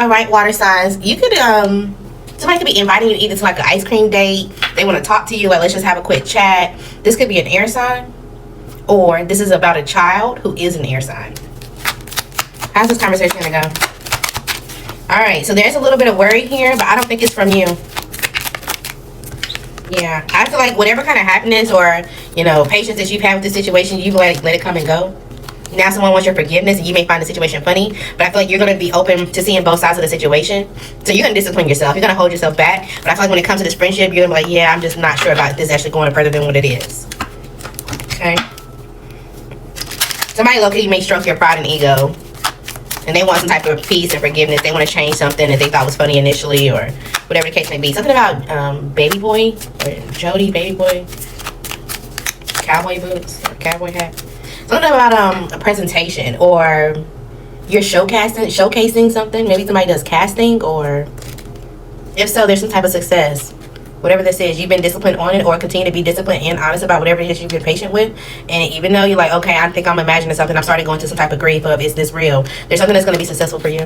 All right, water signs. You could somebody could be inviting you either to like an ice cream date. They want to talk to you. Like, let's just have a quick chat. This could be an air sign, or this is about a child who is an air sign. How's this conversation gonna go? All right, so there's a little bit of worry here, but I don't think it's from you. Yeah, I feel like whatever kind of happiness or, you know, patience that you've had with the situation, you let it come and go. Now someone wants your forgiveness, and you may find the situation funny, but I feel like you're going to be open to seeing both sides of the situation. So you're going to discipline yourself. You're going to hold yourself back. But I feel like when it comes to this friendship, you're going to be like, yeah, I'm just not sure about this actually going further than what it is. Okay? Somebody locally may stroke your pride and ego, and they want some type of peace and forgiveness. They want to change something that they thought was funny initially, or whatever the case may be. Something about baby boy, or Jody, baby boy, cowboy boots, or cowboy hat. Something about a presentation, or you're showcasing something. Maybe somebody does casting, or if so, there's some type of success. Whatever this is, you've been disciplined on it, or continue to be disciplined and honest about whatever it is you've been patient with. And even though you're like, okay, I think I'm imagining something, I'm starting going to some type of grief of, is this real? There's something that's going to be successful for you.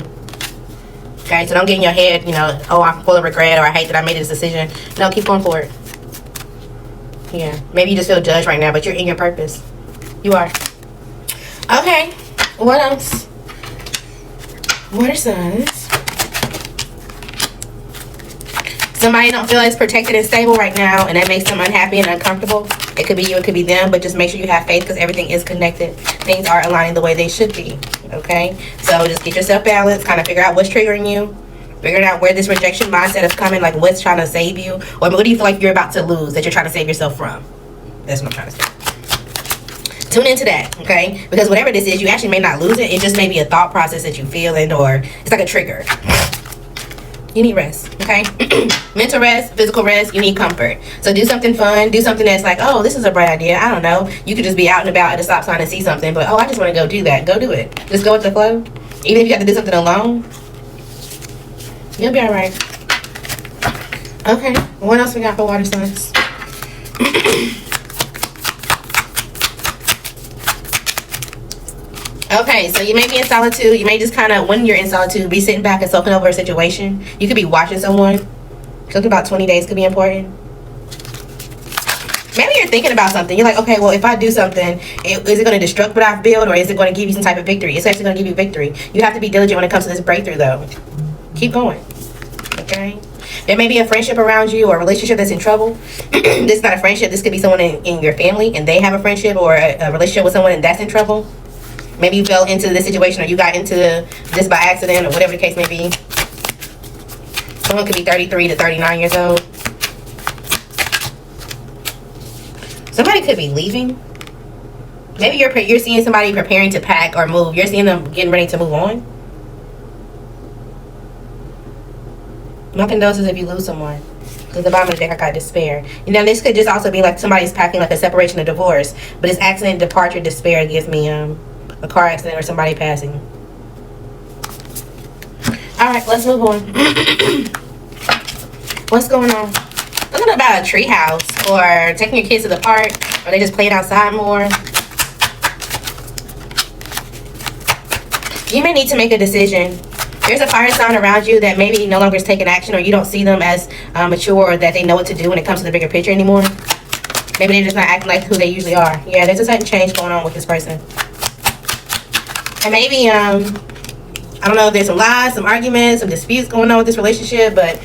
Okay, so don't get in your head, you know, oh, I'm full of regret, or I hate that I made this decision. No, keep going forward. Yeah, maybe you just feel judged right now, but you're in your purpose. You are. Okay, what else? Water signs. Somebody don't feel as protected and stable right now, and that makes them unhappy and uncomfortable. It could be you, it could be them, but just make sure you have faith, because everything is connected. Things are aligning the way they should be, okay? So just get yourself balanced, kind of figure out what's triggering you, figuring out where this rejection mindset is coming, like what's trying to save you, or what do you feel like you're about to lose that you're trying to save yourself from? That's what I'm trying to say. Tune into that, okay? Because whatever this is, you actually may not lose it. It just may be a thought process that you feel, or it's like a trigger. You need rest, okay? Mental rest, physical rest, you need comfort. So do something fun, do something that's like, oh, this is a bright idea. I don't know. You could just be out and about at a stop sign and see something, but oh, I just want to go do that. Go do it. Just go with the flow. Even if you have to do something alone, you'll be all right. Okay, what else we got for water signs? Okay, so you may be in solitude. You may just kind of, when you're in solitude, be sitting back and soaking over a situation. You could be watching someone. Something about 20 days could be important. Maybe you're thinking about something. You're like, okay, well, if I do something, is it going to destruct what I've built, or is it going to give you some type of victory? It's actually going to give you victory. You have to be diligent when it comes to this breakthrough, though. Keep going. Okay? There may be a friendship around you, or a relationship that's in trouble. This is not a friendship. This could be someone in your family, and they have a friendship or a relationship with someone, and that's in trouble. Maybe you fell into this situation, or you got into this by accident, or whatever the case may be. Someone could be 33 to 39 years old. Somebody could be leaving. Maybe you're seeing somebody preparing to pack or move. You're seeing them getting ready to move on. My condolences if you lose someone. Because the bottom of the deck, I got despair. You know, this could just also be like somebody's packing, like a separation, a divorce. But it's accident, departure, despair gives me a car accident or somebody passing. Alright, let's move on. What's going on? Something about a tree house, or taking your kids to the park, or they just playing outside more. You may need to make a decision. There's a fire sign around you that maybe no longer is taking action, or you don't see them as mature, or that they know what to do when it comes to the bigger picture anymore. Maybe they're just not acting like who they usually are. Yeah, there's a certain change going on with this person. And maybe, I don't know if there's some lies, some arguments, some disputes going on with this relationship, but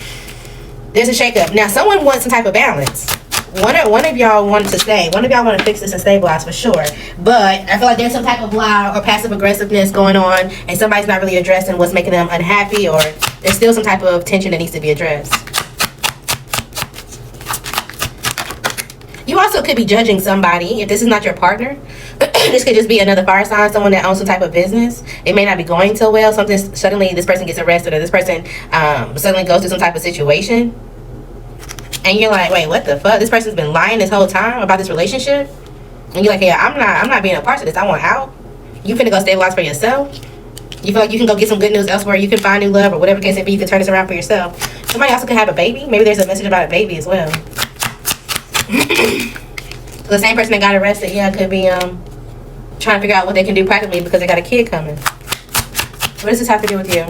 there's a shakeup. Now, someone wants some type of balance. One of y'all want to stay. One of y'all want to fix this and stabilize for sure. But I feel like there's some type of lie or passive aggressiveness going on, and somebody's not really addressing what's making them unhappy, or there's still some type of tension that needs to be addressed. You also could be judging somebody if this is not your partner. This could just be another fire sign, someone that owns some type of business. It may not be going so well. Something suddenly, this person gets arrested, or this person suddenly goes through some type of situation, and you're like, wait, what the fuck? This person's been lying this whole time about this relationship, and you're like, yeah, I'm not being a part of this. I want out. You finna go stabilize for yourself. You feel like you can go get some good news elsewhere. You can find new love, or whatever the case may be. You can turn this around for yourself. Somebody also could have a baby. Maybe there's a message about a baby as well. The same person that got arrested, yeah, could be trying to figure out what they can do practically because they got a kid coming. What does this have to do with you?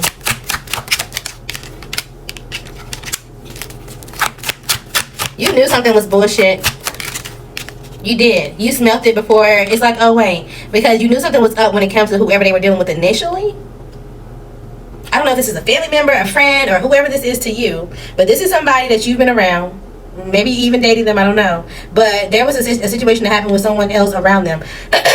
You knew something was bullshit. You did. You smelt it before. It's like, oh wait, because you knew something was up when it comes to whoever they were dealing with initially. I don't know if this is a family member, a friend, or whoever this is to you, but this is somebody that you've been around, maybe even dating them, I don't know. But there was a situation that happened with someone else around them.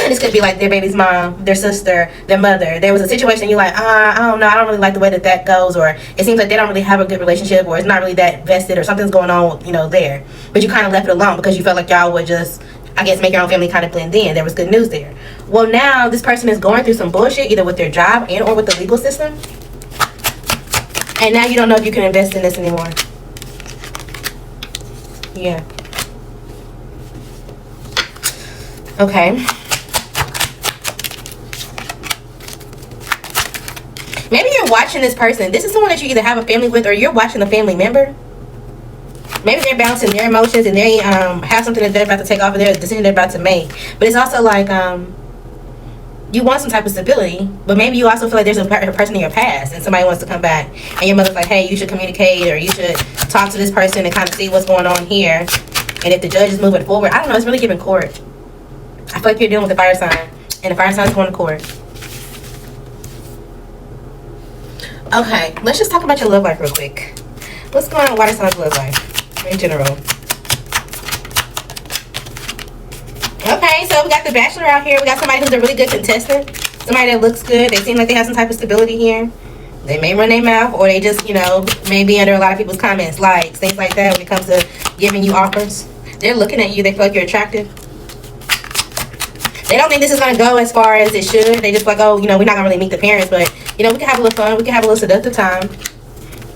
This could be like their baby's mom, their sister, their mother. There was a situation you're like, I don't know, I don't really like the way that goes, or it seems like they don't really have a good relationship, or it's not really that vested, or something's going on, there. But you kind of left it alone because you felt like y'all would just, I guess, make your own family kind of blend in. There was good news there. Well, now this person is going through some bullshit, either with their job and or with the legal system. And now you don't know if you can invest in this anymore. Yeah. Okay. Maybe you're watching this person. This is someone that you either have a family with or you're watching a family member. Maybe they're balancing their emotions and they have something that they're about to take off of their decision they're about to make. But it's also like you want some type of stability, but maybe you also feel like there's a person in your past and somebody wants to come back and your mother's like, hey, you should communicate or you should talk to this person and kind of see what's going on here. And if the judge is moving forward, I don't know, it's really giving court. I feel like you're dealing with the fire sign and the fire sign is going to court. Okay, let's just talk about your love life real quick. What's going on with water sign's love life in general? Okay, so we got the bachelor out here. We got somebody who's a really good contestant. Somebody that looks good. They seem like they have some type of stability here. They may run their mouth or they just, may be under a lot of people's comments, likes, things like that when it comes to giving you offers. They're looking at you. They feel like you're attractive. They don't think this is going to go as far as it should. They just like, oh, we're not going to really meet the parents, but, we can have a little fun. We can have a little seductive time.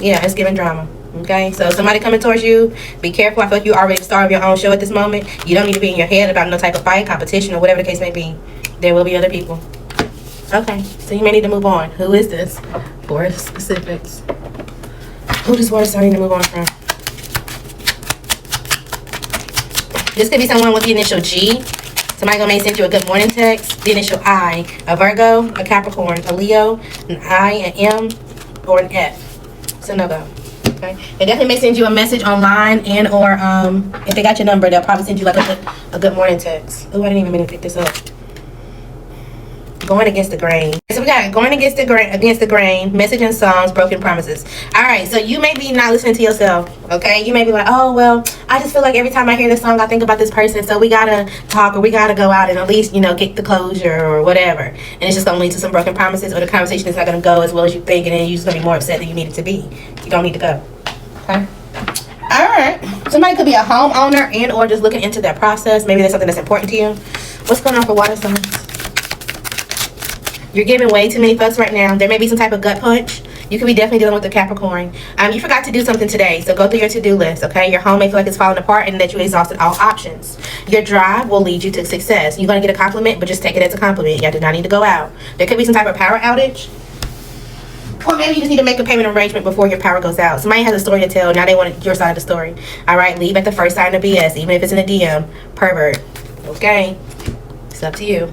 Yeah, it's giving drama. Okay, so somebody coming towards you, be careful. I feel like you're already the star of your own show at this moment. You don't need to be in your head about no type of fight, competition, or whatever the case may be. There will be other people. Okay, so you may need to move on. Who is this? For specifics. Who does water sign need to move on from? This could be someone with the initial G. Somebody may send you a good morning text. The initial I, a Virgo, a Capricorn, a Leo, an I, an M, or an F. So no go. Okay. They definitely may send you a message online and or if they got your number, they'll probably send you like a good morning text. Oh, I didn't even mean to pick this up. Going against the grain. So we got going against the grain, message and songs, broken promises. All right, so you may be not listening to yourself. Okay, you may be like, oh well, I just feel like every time I hear this song, I think about this person. So we gotta talk or we gotta go out and at least get the closure or whatever. And it's just gonna lead to some broken promises, or the conversation is not gonna go as well as you think, and then you're just gonna be more upset than you need it to be. You don't need to go. Okay. All right. Somebody could be a homeowner and or just looking into that process. Maybe there's something that's important to you. What's going on for water signs? You're giving way too many fucks right now. There may be some type of gut punch. You could be definitely dealing with the Capricorn. You forgot to do something today, so go through your to-do list, okay? Your home may feel like it's falling apart and that you exhausted all options. Your drive will lead you to success. You're going to get a compliment, but just take it as a compliment. You do not need to go out. There could be some type of power outage. Or maybe you just need to make a payment arrangement before your power goes out. Somebody has a story to tell. Now they want your side of the story. All right, leave at the first sign of BS, even if it's in a DM. Pervert. Okay? It's up to you.